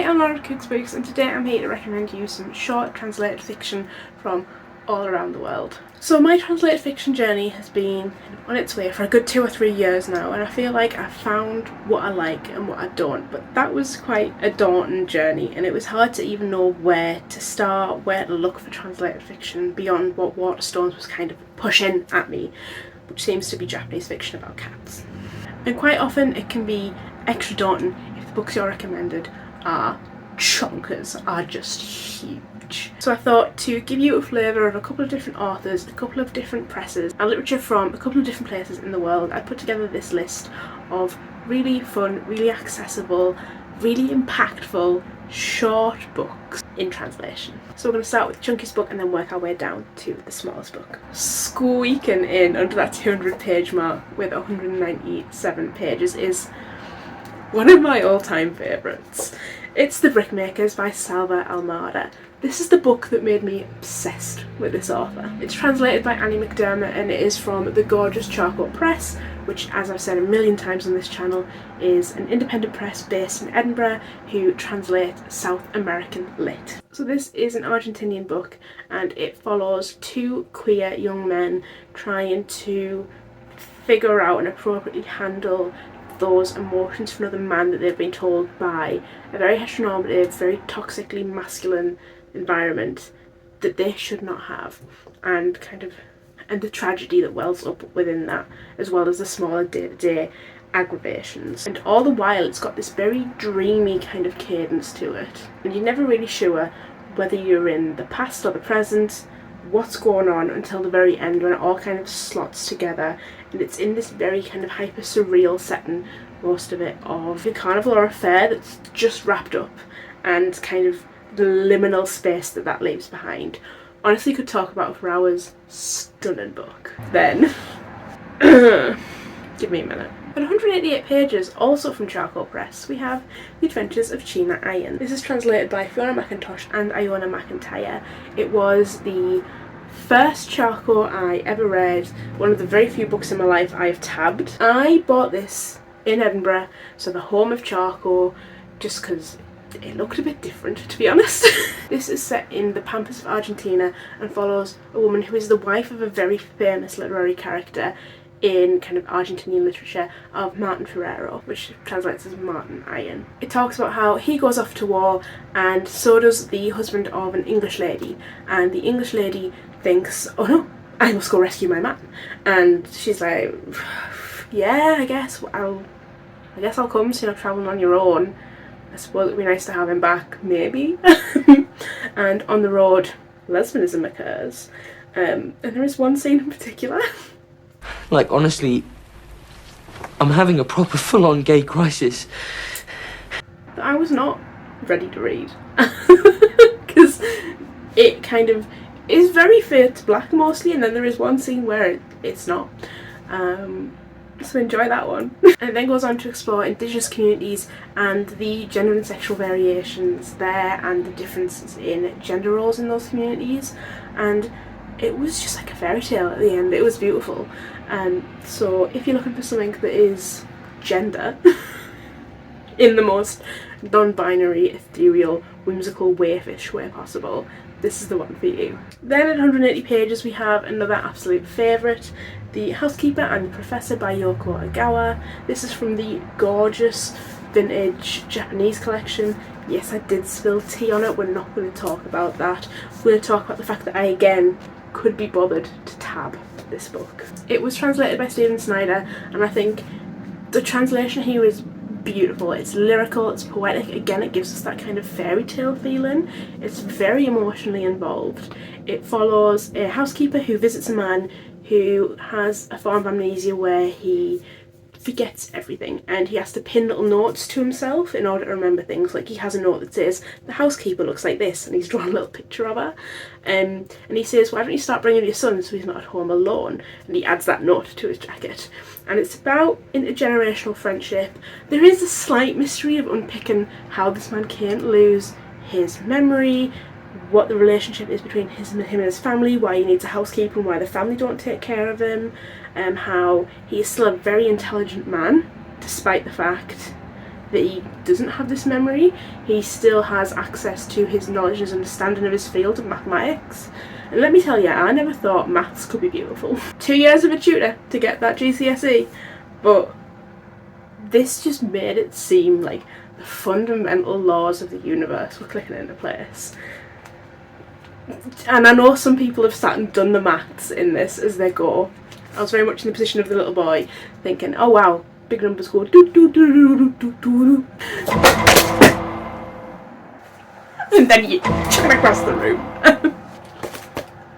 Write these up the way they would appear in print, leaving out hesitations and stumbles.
I'm Laura Cooksbooks, and today I'm here to recommend you some short translated fiction from all around the world. So my translated fiction journey has been on its way for a good 2 or 3 years now, and I feel like I've found what I like and what I don't, but that was quite a daunting journey, and it was hard to even know where to start, where to look for translated fiction beyond what Waterstones was kind of pushing at me, which seems to be Japanese fiction about cats. And quite often it can be extra daunting if the books you're recommended are chonkers, are just huge. So I thought to give you a flavour of a couple of different authors, a couple of different presses, and literature from a couple of different places in the world, I put together this list of really fun, really accessible, really impactful, short books in translation. So we're going to start with the chunkiest book and then work our way down to the smallest book. Squeaking in under that 200 page mark with 197 pages is one of my all-time favourites. It's The Brickmakers by Salva Almada. This is the book that made me obsessed with this author. It's translated by Annie McDermott and it is from the gorgeous Charcoal Press, which, as I've said a million times on this channel, is an independent press based in Edinburgh who translate South American lit. So this is an Argentinian book and it follows two queer young men trying to figure out and appropriately handle those emotions for another man that they've been told by a very heteronormative, very toxically masculine environment that they should not have, and the tragedy that wells up within that, as well as the smaller day-to-day aggravations. And all the while it's got this very dreamy kind of cadence to it, and you're never really sure whether you're in the past or the present, what's going on, until the very end when it all kind of slots together, and it's in this very kind of hyper surreal setting, most of it, of a carnival or a fair that's just wrapped up, and kind of the liminal space that leaves behind. Honestly, could talk about it for hours. Stunning book. Then give me a minute. At 188 pages, also from Charcoal Press, we have The Adventures of Chena Iron. This is translated by Fiona McIntosh and Iona McIntyre. It was the first Charcoal I ever read, one of the very few books in my life I've tabbed. I bought this in Edinburgh, so the home of Charcoal, just because it looked a bit different, to be honest. This is set in the Pampas of Argentina and follows a woman who is the wife of a very famous literary character in kind of Argentinian literature of Martin Ferrero, which translates as Martin Iron. It talks about how he goes off to war and so does the husband of an English lady, and the English lady thinks, oh no, I must go rescue my man, and she's like, yeah, I guess I'll come, so you're not travelling on your own. I suppose it'd be nice to have him back, maybe. And on the road, lesbianism occurs, and there is one scene in particular. Like, honestly, I'm having a proper full-on gay crisis. That I was not ready to read. Because it kind of is very fade to black mostly, and then there is one scene where it's not. So enjoy that one. And it then goes on to explore Indigenous communities and the gender and sexual variations there and the differences in gender roles in those communities. And it was just like a fairy tale at the end. It was beautiful. So if you're looking for something that is gender in the most non-binary, ethereal, whimsical, waifish way possible, this is the one for you. Then at 180 pages we have another absolute favourite, The Housekeeper and the Professor by Yoko Agawa. This is from the gorgeous vintage Japanese collection. Yes, I did spill tea on it. We're not going to talk about that. We're going to talk about the fact that I again could be bothered to tab this book. It was translated by Stephen Snyder, and I think the translation here is beautiful. It's lyrical, it's poetic. Again, it gives us that kind of fairy tale feeling. It's very emotionally involved. It follows a housekeeper who visits a man who has a form of amnesia where he forgets everything and he has to pin little notes to himself in order to remember things. Like, he has a note that says the housekeeper looks like this, and he's drawn a little picture of her, and he says, why don't you start bringing your son so he's not at home alone, and he adds that note to his jacket. And it's about intergenerational friendship. There is a slight mystery of unpicking how this man came to lose his memory, what the relationship is between him and his family, why he needs a housekeeper and why the family don't take care of him, how he is still a very intelligent man despite the fact that he doesn't have this memory. He still has access to his knowledge and his understanding of his field of mathematics. And let me tell you, I never thought maths could be beautiful. 2 years of a tutor to get that GCSE, but this just made it seem like the fundamental laws of the universe were clicking into place. And I know some people have sat and done the maths in this as they go. I was very much in the position of the little boy, thinking, oh wow, big numbers go do do do do do do do, and then you chuck it across the room.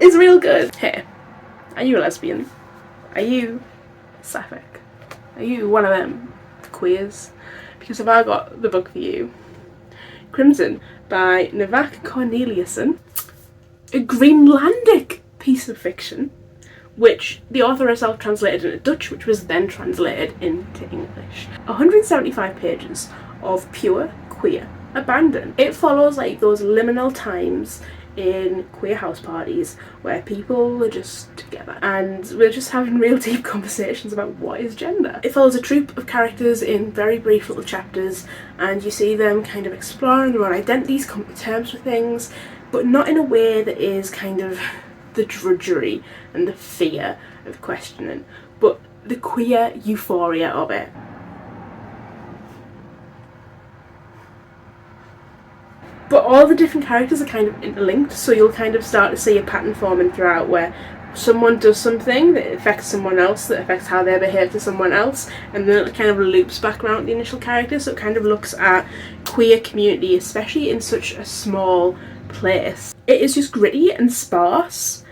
It's real good. Hey, are you a lesbian? Are you sapphic? Are you one of them queers? Because have I got the book for you. Crimson by Novak Corneliusson. A Greenlandic piece of fiction, which the author herself translated into Dutch, which was then translated into English. 175 pages of pure queer abandon. It follows like those liminal times in queer house parties where people are just together and we're just having real deep conversations about what is gender. It follows a troupe of characters in very brief little chapters, and you see them kind of exploring their own identities, coming to terms with things, but not in a way that is kind of the drudgery and the fear of questioning, but the queer euphoria of it. But all the different characters are kind of interlinked, so you'll kind of start to see a pattern forming throughout where someone does something that affects someone else, that affects how they behave to someone else, and then it kind of loops back around the initial character, so it kind of looks at queer community, especially in such a small place. It is just gritty and sparse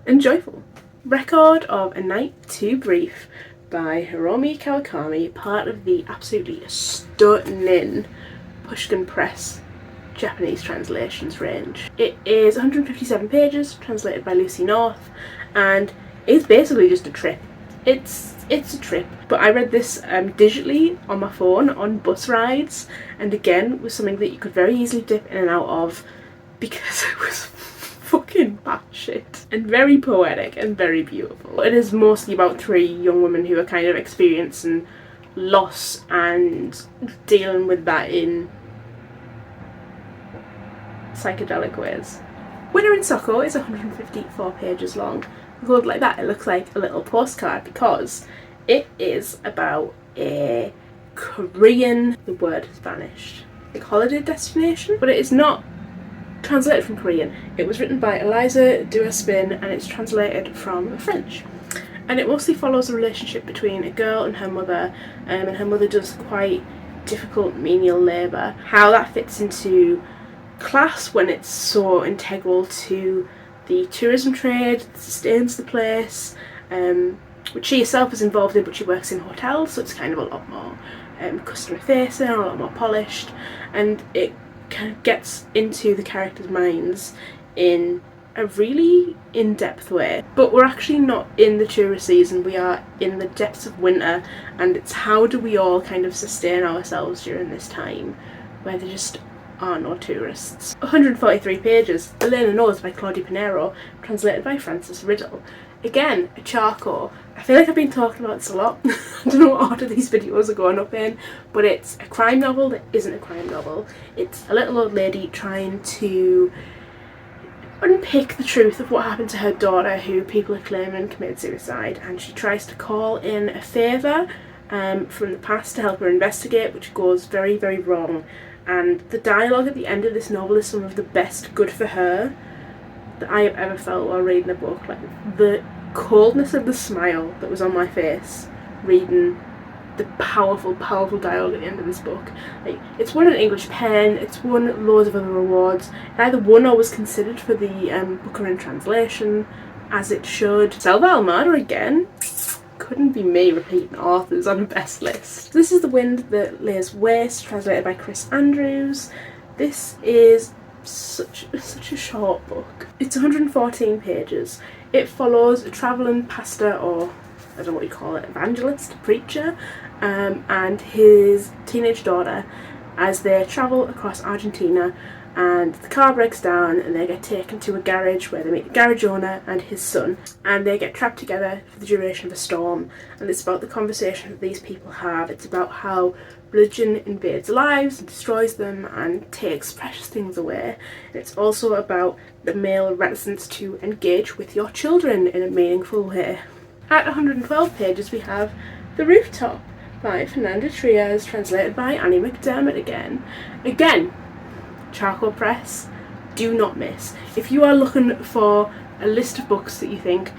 and joyful. Record of A Night Too Brief by Hiromi Kawakami, part of the absolutely stunning Pushkin Press Japanese translations range. It is 157 pages, translated by Lucy North, and it's basically just a trip. It's a trip. But I read this digitally on my phone on bus rides, and again was something that you could very easily dip in and out of because it was fucking batshit and very poetic and very beautiful. It is mostly about 3 young women who are kind of experiencing loss and dealing with that in psychedelic ways. Winter in Soko is 154 pages long. Look like that, it looks like a little postcard because it is about a Korean, the word has vanished, like holiday destination, but it is not translated from Korean. It was written by Eliza Duaspin and it's translated from French. And it mostly follows the relationship between a girl and her mother, and her mother does quite difficult menial labour, how that fits into class when it's so integral to the tourism trade that sustains the place, which she herself is involved in, but she works in hotels, so it's kind of a lot more customer facing, a lot more polished, and it kind of gets into the characters' minds in a really in-depth way. But we're actually not in the tourist season, we are in the depths of winter, and it's how do we all kind of sustain ourselves during this time where there just are no tourists. 143 pages, Elena Knows by Claudia Pinheiro, translated by Frances Riddle. Again, a charcoal. I feel like I've been talking about this a lot. I don't know what order these videos are going up in, but it's a crime novel that isn't a crime novel. It's a little old lady trying to unpick the truth of what happened to her daughter, who people are claiming committed suicide, and she tries to call in a favour from the past to help her investigate, which goes very, very wrong. And the dialogue at the end of this novel is some of the best good for her that I have ever felt while reading the book. Like the coldness of the smile that was on my face reading the powerful, powerful dialogue at the end of this book. Like, it's won an English Pen, it's won loads of other awards. It either won or was considered for the Booker in translation, as it should. Selva Almada again. Couldn't be me repeating authors on a best list. This is The Wind That Lays Waste, translated by Chris Andrews. This is such a short book. It's 114 pages. It follows a travelling pastor, or I don't know what you call it, evangelist, preacher, and his teenage daughter as they travel across Argentina, and the car breaks down and they get taken to a garage where they meet the garage owner and his son, and they get trapped together for the duration of a storm. And it's about the conversation that these people have. It's about how religion invades lives and destroys them and takes precious things away. And it's also about the male reticence to engage with your children in a meaningful way. At 112 pages we have The Rooftop by Fernanda Trias, translated by Annie McDermott again. Charcoal Press, do not miss. If you are looking for a list of books that you think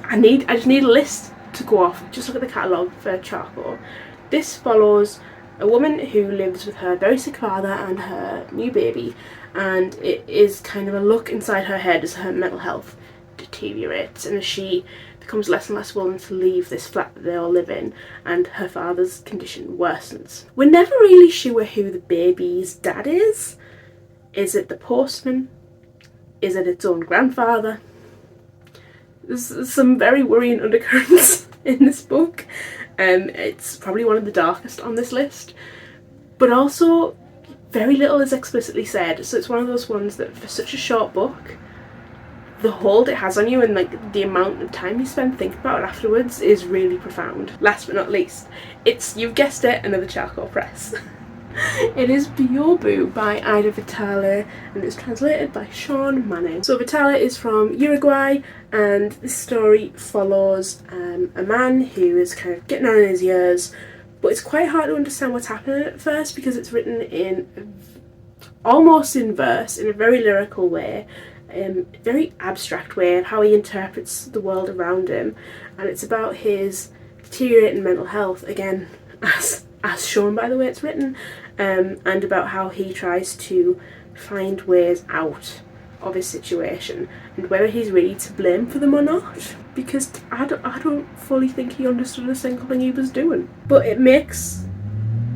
I just need a list to go off, just look at the catalogue for Charcoal. This follows a woman who lives with her very sick father and her new baby, and it is kind of a look inside her head as her mental health deteriorates and as she becomes less and less willing to leave this flat that they all live in, and her father's condition worsens. We're never really sure who the baby's dad is. Is it the postman? Is it its own grandfather? There's some very worrying undercurrents in this book. It's probably one of the darkest on this list, but also very little is explicitly said, so it's one of those ones that for such a short book, the hold it has on you and like the amount of time you spend thinking about it afterwards is really profound. Last but not least, it's, you've guessed it, another Charcoal Press. It is Biobu by Ida Vitale and it's translated by Sean Manning. So Vitale is from Uruguay, and this story follows a man who is kind of getting on in his years, but it's quite hard to understand what's happening at first because it's written in almost in verse, in a very lyrical way, very abstract way of how he interprets the world around him, and it's about his deteriorating mental health, again as shown by the way it's written, and about how he tries to find ways out of his situation and whether he's really to blame for them or not, because I don't fully think he understood a single thing he was doing. But it makes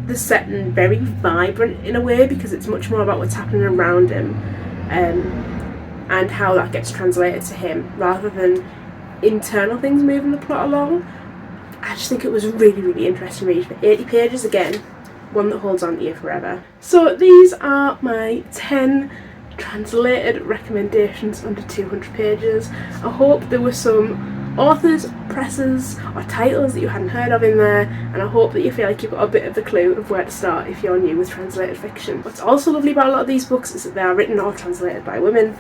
the setting very vibrant in a way because it's much more about what's happening around him, and how that gets translated to him rather than internal things moving the plot along. I just think it was a really, really interesting read for 80 pages. Again, one that holds on to you forever. So these are my 10 translated recommendations under 200 pages. I hope there were some authors, presses or titles that you hadn't heard of in there, and I hope that you feel like you've got a bit of a clue of where to start if you're new with translated fiction. What's also lovely about a lot of these books is that they are written or translated by women,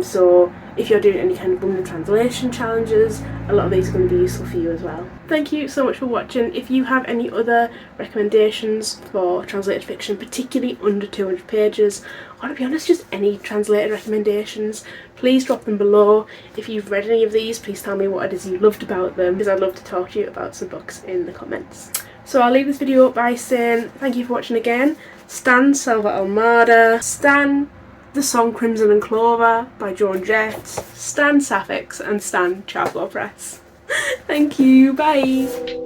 so if you're doing any kind of women translation challenges, a lot of these are going to be useful for you as well. Thank you so much for watching. If you have any other recommendations for translated fiction, particularly under 200 pages, or to be honest, just any translated recommendations, please drop them below. If you've read any of these, please tell me what it is you loved about them, because I'd love to talk to you about some books in the comments. So I'll leave this video by saying thank you for watching again. Stan Selva Almada, Stan the song Crimson and Clover by Joan Jett, Stan Sapphics, and Stan Charcoal Press. Thank you, bye!